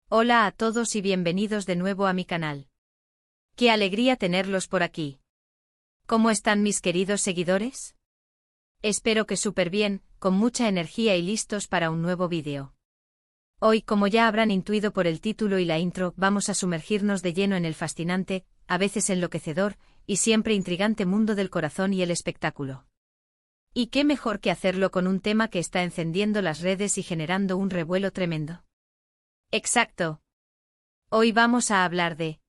Hola a todos y bienvenidos de nuevo a mi canal. Qué alegría tenerlos por aquí. ¿Cómo están mis queridos seguidores? Espero que súper bien, con mucha energía y listos para un nuevo vídeo. Hoy, como ya habrán intuido por el título y la intro, vamos a sumergirnos de lleno en el fascinante, a veces enloquecedor, y siempre intrigante mundo del corazón y el espectáculo. ¿Y qué mejor que hacerlo con un tema que está encendiendo las redes y generando un revuelo tremendo? Exacto. Hoy vamos a hablar de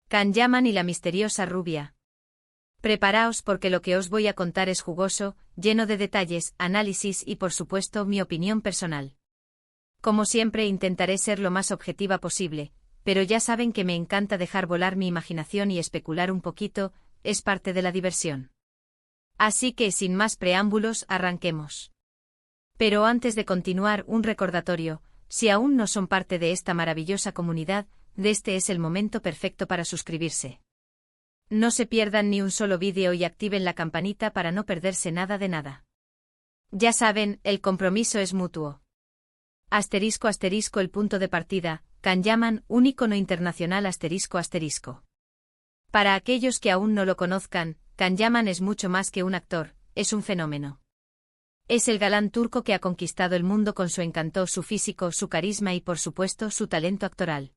Can Yaman y la misteriosa rubia. Preparaos porque lo que os voy a contar es jugoso, lleno de detalles, análisis y por supuesto mi opinión personal. Como siempre intentaré ser lo más objetiva posible, pero ya saben que me encanta dejar volar mi imaginación y especular un poquito, es parte de la diversión. Así que sin más preámbulos, arranquemos. Pero antes de continuar, un recordatorio: si aún no son parte de esta maravillosa comunidad, este es el momento perfecto para suscribirse. No se pierdan ni un solo vídeo y activen la campanita para no perderse nada de nada. Ya saben, el compromiso es mutuo. Asterisco asterisco el punto de partida, Can Yaman, un ícono internacional asterisco asterisco. Para aquellos que aún no lo conozcan, Can Yaman es mucho más que un actor, es un fenómeno. Es el galán turco que ha conquistado el mundo con su encanto, su físico, su carisma y por supuesto su talento actoral.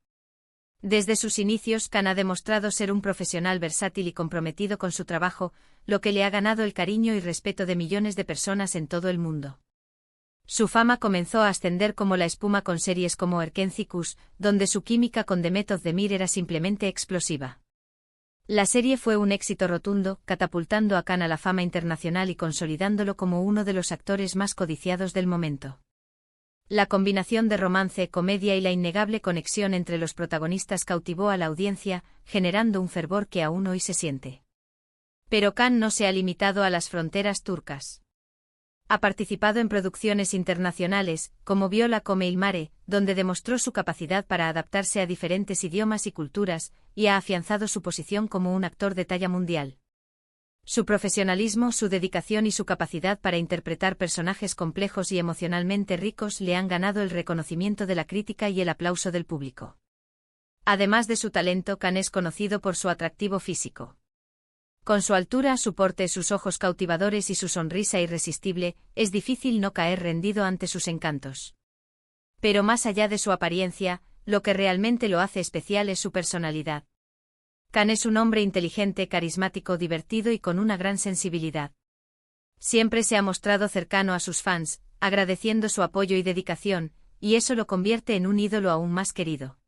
Desde sus inicios, Can ha demostrado ser un profesional versátil y comprometido con su trabajo, lo que le ha ganado el cariño y respeto de millones de personas en todo el mundo. Su fama comenzó a ascender como la espuma con series como Erkencicus, donde su química con Demet Özdemir era simplemente explosiva. La serie fue un éxito rotundo, catapultando a Can a la fama internacional y consolidándolo como uno de los actores más codiciados del momento. La combinación de romance, comedia y la innegable conexión entre los protagonistas cautivó a la audiencia, generando un fervor que aún hoy se siente. Pero Can no se ha limitado a las fronteras turcas. Ha participado en producciones internacionales, como Viola come il mare, donde demostró su capacidad para adaptarse a diferentes idiomas y culturas, y ha afianzado su posición como un actor de talla mundial. Su profesionalismo, su dedicación y su capacidad para interpretar personajes complejos y emocionalmente ricos le han ganado el reconocimiento de la crítica y el aplauso del público. Además de su talento, Can es conocido por su atractivo físico. Con su altura, su porte, sus ojos cautivadores y su sonrisa irresistible, es difícil no caer rendido ante sus encantos. Pero más allá de su apariencia, lo que realmente lo hace especial es su personalidad. Can es un hombre inteligente, carismático, divertido y con una gran sensibilidad. Siempre se ha mostrado cercano a sus fans, agradeciendo su apoyo y dedicación, y eso lo convierte en un ídolo aún más querido.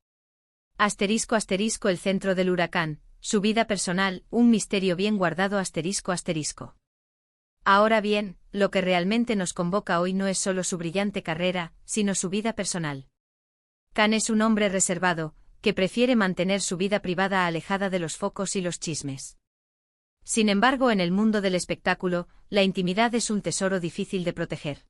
Asterisco asterisco el centro del huracán, su vida personal, un misterio bien guardado asterisco asterisco. Ahora bien, lo que realmente nos convoca hoy no es solo su brillante carrera, sino su vida personal. Can es un hombre reservado, que prefiere mantener su vida privada alejada de los focos y los chismes. Sin embargo, en el mundo del espectáculo, la intimidad es un tesoro difícil de proteger.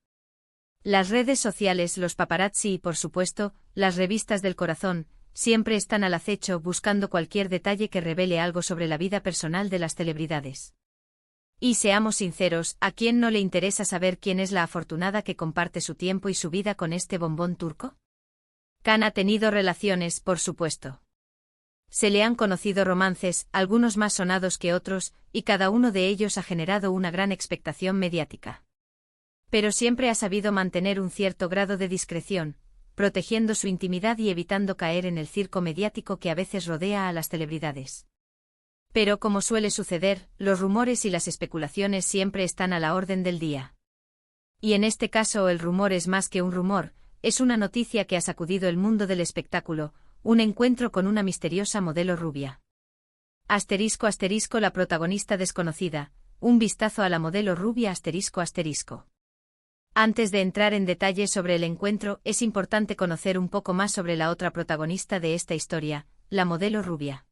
Las redes sociales, los paparazzi y, por supuesto, las revistas del corazón, siempre están al acecho buscando cualquier detalle que revele algo sobre la vida personal de las celebridades. Y seamos sinceros, ¿a quién no le interesa saber quién es la afortunada que comparte su tiempo y su vida con este bombón turco? Can ha tenido relaciones, por supuesto. Se le han conocido romances, algunos más sonados que otros, y cada uno de ellos ha generado una gran expectación mediática. Pero siempre ha sabido mantener un cierto grado de discreción, protegiendo su intimidad y evitando caer en el circo mediático que a veces rodea a las celebridades. Pero como suele suceder, los rumores y las especulaciones siempre están a la orden del día. Y en este caso el rumor es más que un rumor, es una noticia que ha sacudido el mundo del espectáculo, un encuentro con una misteriosa modelo rubia. Asterisco asterisco la protagonista desconocida, un vistazo a la modelo rubia asterisco asterisco. Antes de entrar en detalles sobre el encuentro, es importante conocer un poco más sobre la otra protagonista de esta historia, la modelo rubia.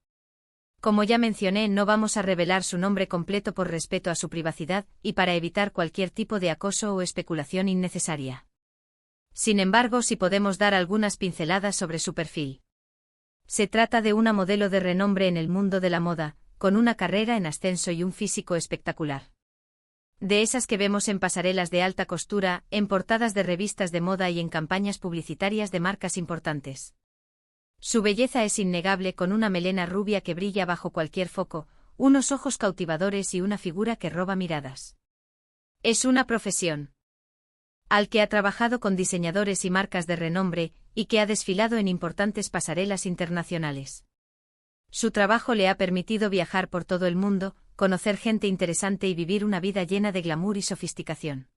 Como ya mencioné, no vamos a revelar su nombre completo por respeto a su privacidad y para evitar cualquier tipo de acoso o especulación innecesaria. Sin embargo, sí podemos dar algunas pinceladas sobre su perfil. Se trata de una modelo de renombre en el mundo de la moda, con una carrera en ascenso y un físico espectacular. De esas que vemos en pasarelas de alta costura, en portadas de revistas de moda y en campañas publicitarias de marcas importantes. Su belleza es innegable, con una melena rubia que brilla bajo cualquier foco, unos ojos cautivadores y una figura que roba miradas. Es una profesión al que ha trabajado con diseñadores y marcas de renombre, y que ha desfilado en importantes pasarelas internacionales. Su trabajo le ha permitido viajar por todo el mundo, conocer gente interesante y vivir una vida llena de glamour y sofisticación.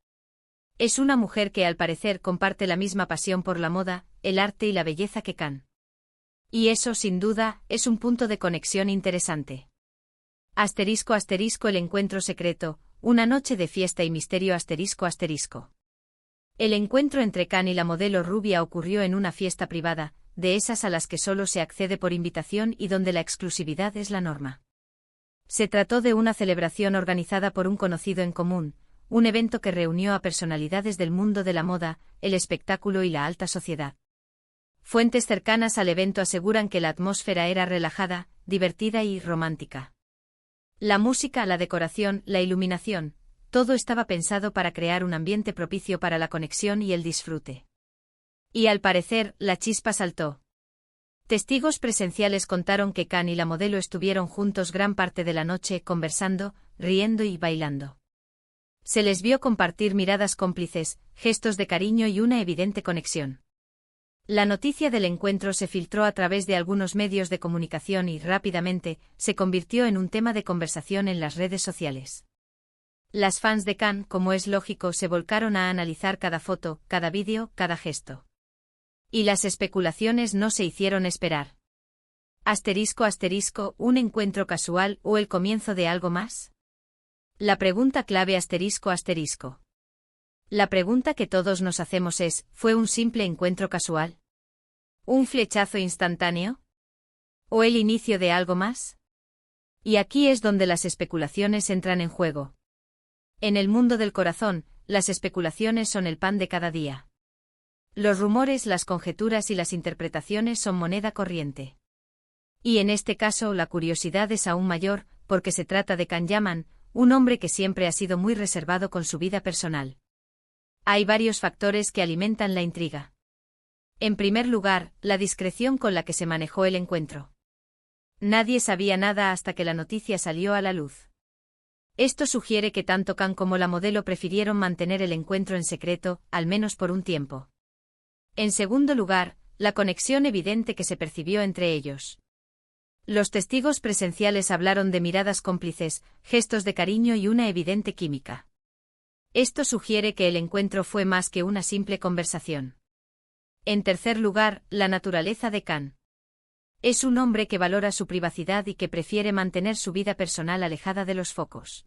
Es una mujer que al parecer comparte la misma pasión por la moda, el arte y la belleza que Khan. Y eso, sin duda, es un punto de conexión interesante. Asterisco asterisco el encuentro secreto, una noche de fiesta y misterio asterisco asterisco. El encuentro entre Khan y la modelo rubia ocurrió en una fiesta privada, de esas a las que solo se accede por invitación y donde la exclusividad es la norma. Se trató de una celebración organizada por un conocido en común, un evento que reunió a personalidades del mundo de la moda, el espectáculo y la alta sociedad. Fuentes cercanas al evento aseguran que la atmósfera era relajada, divertida y romántica. La música, la decoración, la iluminación, todo estaba pensado para crear un ambiente propicio para la conexión y el disfrute. Y al parecer, la chispa saltó. Testigos presenciales contaron que Khan y la modelo estuvieron juntos gran parte de la noche, conversando, riendo y bailando. Se les vio compartir miradas cómplices, gestos de cariño y una evidente conexión. La noticia del encuentro se filtró a través de algunos medios de comunicación y, rápidamente, se convirtió en un tema de conversación en las redes sociales. Las fans de Khan, como es lógico, se volcaron a analizar cada foto, cada vídeo, cada gesto. Y las especulaciones no se hicieron esperar. Asterisco asterisco, ¿un encuentro casual o el comienzo de algo más? La pregunta clave asterisco asterisco. La pregunta que todos nos hacemos es, ¿fue un simple encuentro casual? ¿Un flechazo instantáneo? ¿O el inicio de algo más? Y aquí es donde las especulaciones entran en juego. En el mundo del corazón, las especulaciones son el pan de cada día. Los rumores, las conjeturas y las interpretaciones son moneda corriente. Y en este caso la curiosidad es aún mayor, porque se trata de Khan Yaman, un hombre que siempre ha sido muy reservado con su vida personal. Hay varios factores que alimentan la intriga. En primer lugar, la discreción con la que se manejó el encuentro. Nadie sabía nada hasta que la noticia salió a la luz. Esto sugiere que tanto Khan como la modelo prefirieron mantener el encuentro en secreto, al menos por un tiempo. En segundo lugar, la conexión evidente que se percibió entre ellos. Los testigos presenciales hablaron de miradas cómplices, gestos de cariño y una evidente química. Esto sugiere que el encuentro fue más que una simple conversación. En tercer lugar, la naturaleza de Khan. Es un hombre que valora su privacidad y que prefiere mantener su vida personal alejada de los focos.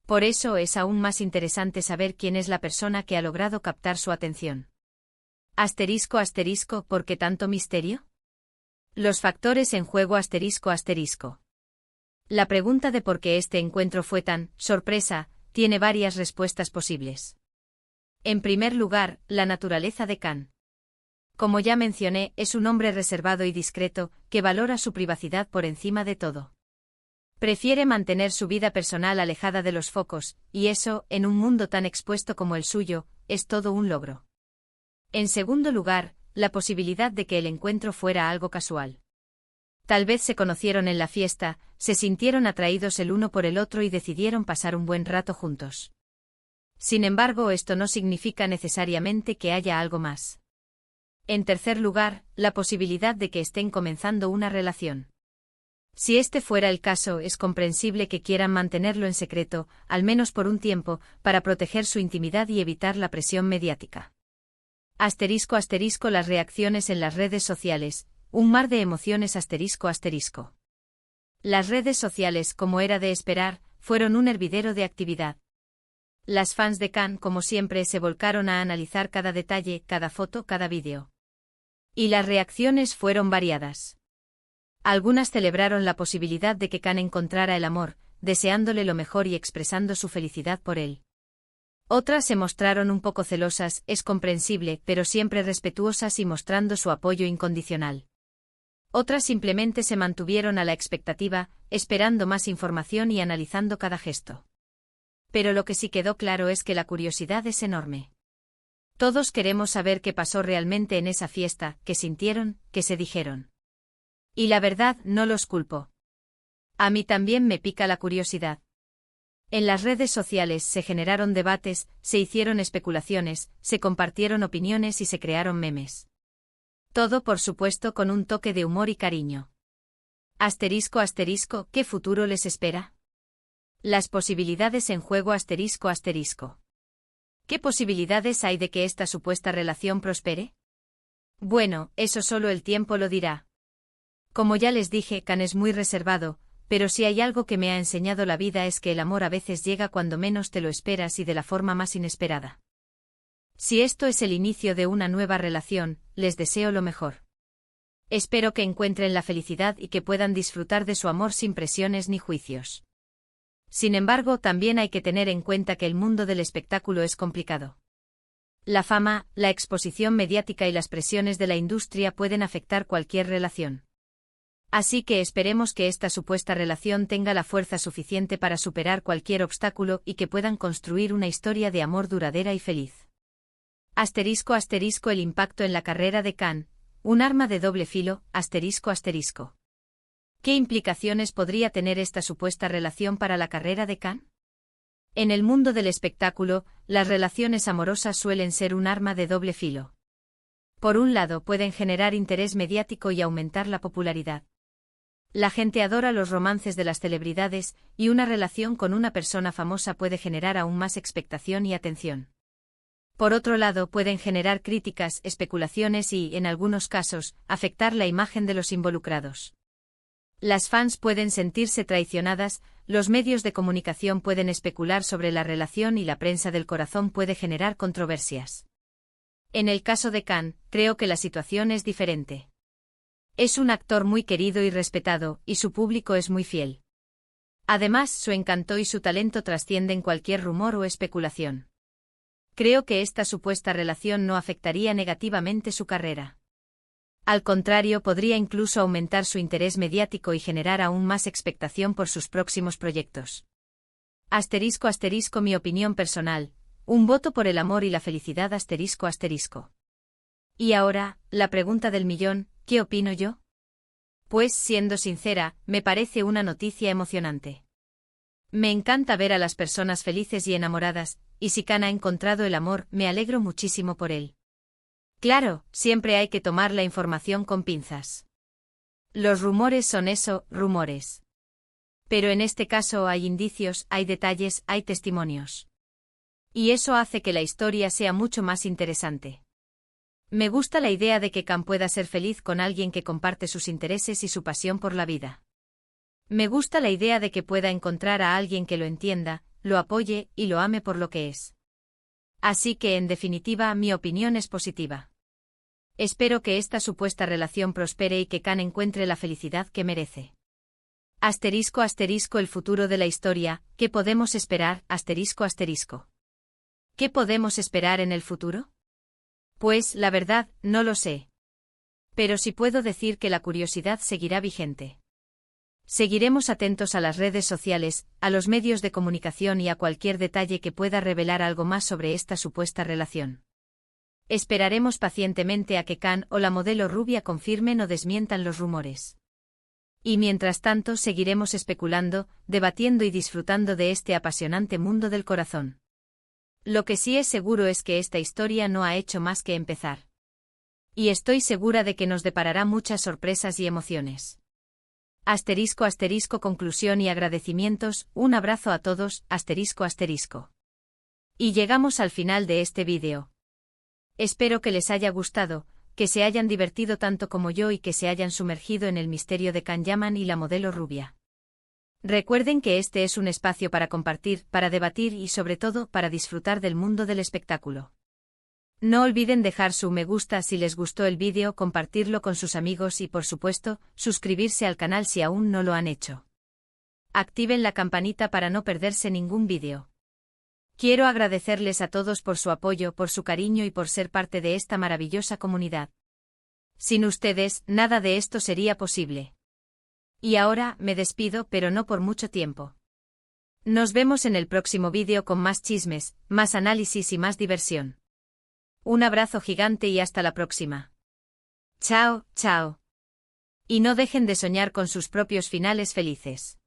Por eso es aún más interesante saber quién es la persona que ha logrado captar su atención. Asterisco asterisco, ¿por qué tanto misterio? Los factores en juego asterisco asterisco. La pregunta de por qué este encuentro fue tan sorpresa tiene varias respuestas posibles. En primer lugar, la naturaleza de Khan. Como ya mencioné, es un hombre reservado y discreto, que valora su privacidad por encima de todo. Prefiere mantener su vida personal alejada de los focos, y eso, en un mundo tan expuesto como el suyo, es todo un logro. En segundo lugar, la posibilidad de que el encuentro fuera algo casual. Tal vez se conocieron en la fiesta, se sintieron atraídos el uno por el otro y decidieron pasar un buen rato juntos. Sin embargo, esto no significa necesariamente que haya algo más. En tercer lugar, la posibilidad de que estén comenzando una relación. Si este fuera el caso, es comprensible que quieran mantenerlo en secreto, al menos por un tiempo, para proteger su intimidad y evitar la presión mediática. Asterisco asterisco, las reacciones en las redes sociales, un mar de emociones asterisco asterisco. Las redes sociales, como era de esperar, fueron un hervidero de actividad. Las fans de Khan, como siempre, se volcaron a analizar cada detalle, cada foto, cada vídeo. Y las reacciones fueron variadas. Algunas celebraron la posibilidad de que Khan encontrara el amor, deseándole lo mejor y expresando su felicidad por él. Otras se mostraron un poco celosas, es comprensible, pero siempre respetuosas y mostrando su apoyo incondicional. Otras simplemente se mantuvieron a la expectativa, esperando más información y analizando cada gesto. Pero lo que sí quedó claro es que la curiosidad es enorme. Todos queremos saber qué pasó realmente en esa fiesta, qué sintieron, qué se dijeron. Y la verdad, no los culpo. A mí también me pica la curiosidad. En las redes sociales se generaron debates, se hicieron especulaciones, se compartieron opiniones y se crearon memes. Todo, por supuesto, con un toque de humor y cariño. Asterisco asterisco, ¿qué futuro les espera? Las posibilidades en juego asterisco asterisco. ¿Qué posibilidades hay de que esta supuesta relación prospere? Bueno, eso solo el tiempo lo dirá. Como ya les dije, Can es muy reservado, pero si hay algo que me ha enseñado la vida es que el amor a veces llega cuando menos te lo esperas y de la forma más inesperada. Si esto es el inicio de una nueva relación, les deseo lo mejor. Espero que encuentren la felicidad y que puedan disfrutar de su amor sin presiones ni juicios. Sin embargo, también hay que tener en cuenta que el mundo del espectáculo es complicado. La fama, la exposición mediática y las presiones de la industria pueden afectar cualquier relación. Así que esperemos que esta supuesta relación tenga la fuerza suficiente para superar cualquier obstáculo y que puedan construir una historia de amor duradera y feliz. Asterisco asterisco el impacto en la carrera de Can, un arma de doble filo, asterisco asterisco. ¿Qué implicaciones podría tener esta supuesta relación para la carrera de Can? En el mundo del espectáculo, las relaciones amorosas suelen ser un arma de doble filo. Por un lado, pueden generar interés mediático y aumentar la popularidad. La gente adora los romances de las celebridades, y una relación con una persona famosa puede generar aún más expectación y atención. Por otro lado, pueden generar críticas, especulaciones y, en algunos casos, afectar la imagen de los involucrados. Las fans pueden sentirse traicionadas, los medios de comunicación pueden especular sobre la relación y la prensa del corazón puede generar controversias. En el caso de Can, creo que la situación es diferente. Es un actor muy querido y respetado, y su público es muy fiel. Además, su encanto y su talento trascienden cualquier rumor o especulación. Creo que esta supuesta relación no afectaría negativamente su carrera. Al contrario, podría incluso aumentar su interés mediático y generar aún más expectación por sus próximos proyectos. Asterisco asterisco mi opinión personal, un voto por el amor y la felicidad asterisco asterisco. Y ahora, la pregunta del millón, ¿qué opino yo? Pues, siendo sincera, me parece una noticia emocionante. Me encanta ver a las personas felices y enamoradas, y si Can ha encontrado el amor, me alegro muchísimo por él. Claro, siempre hay que tomar la información con pinzas. Los rumores son eso, rumores. Pero en este caso hay indicios, hay detalles, hay testimonios. Y eso hace que la historia sea mucho más interesante. Me gusta la idea de que Can pueda ser feliz con alguien que comparte sus intereses y su pasión por la vida. Me gusta la idea de que pueda encontrar a alguien que lo entienda, lo apoye y lo ame por lo que es. Así que, en definitiva, mi opinión es positiva. Espero que esta supuesta relación prospere y que Can encuentre la felicidad que merece. Asterisco asterisco el futuro de la historia, ¿qué podemos esperar? Asterisco asterisco. ¿Qué podemos esperar en el futuro? Pues, la verdad, no lo sé. Pero sí puedo decir que la curiosidad seguirá vigente. Seguiremos atentos a las redes sociales, a los medios de comunicación y a cualquier detalle que pueda revelar algo más sobre esta supuesta relación. Esperaremos pacientemente a que Can o la modelo rubia confirmen o desmientan los rumores. Y mientras tanto seguiremos especulando, debatiendo y disfrutando de este apasionante mundo del corazón. Lo que sí es seguro es que esta historia no ha hecho más que empezar. Y estoy segura de que nos deparará muchas sorpresas y emociones. Asterisco asterisco conclusión y agradecimientos, un abrazo a todos, asterisco asterisco. Y llegamos al final de este vídeo. Espero que les haya gustado, que se hayan divertido tanto como yo y que se hayan sumergido en el misterio de Can Yaman y la modelo rubia. Recuerden que este es un espacio para compartir, para debatir y sobre todo para disfrutar del mundo del espectáculo. No olviden dejar su me gusta si les gustó el vídeo, compartirlo con sus amigos y por supuesto, suscribirse al canal si aún no lo han hecho. Activen la campanita para no perderse ningún vídeo. Quiero agradecerles a todos por su apoyo, por su cariño y por ser parte de esta maravillosa comunidad. Sin ustedes, nada de esto sería posible. Y ahora, me despido pero no por mucho tiempo. Nos vemos en el próximo vídeo con más chismes, más análisis y más diversión. Un abrazo gigante y hasta la próxima. Chao, chao. Y no dejen de soñar con sus propios finales felices.